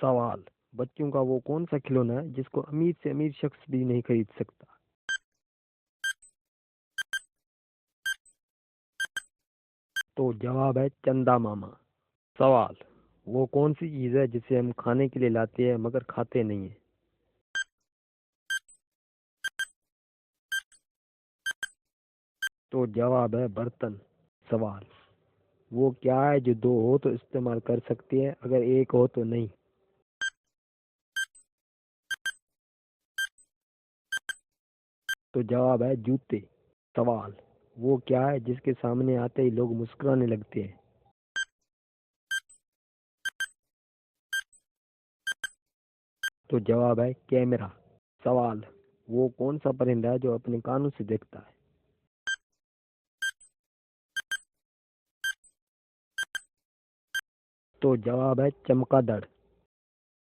सवाल। बच्चों का वो कौन सा खिलौना है जिसको अमीर से अमीर शख्स भी नहीं खरीद सकता? तो जवाब है चंदा मामा। सवाल। वो कौन सी चीज़ है जिसे हम खाने के लिए लाते हैं मगर खाते नहीं है? तो जवाब है बर्तन। सवाल। वो क्या है जो दो हो तो इस्तेमाल कर सकते हैं, अगर एक हो तो नहीं? तो जवाब है जूते। सवाल। वो क्या है जिसके सामने आते ही लोग मुस्कुराने लगते हैं? तो जवाब है कैमरा। सवाल। वो कौन सा परिंदा है जो अपने कानों से देखता है? तो जवाब है चमगादड़।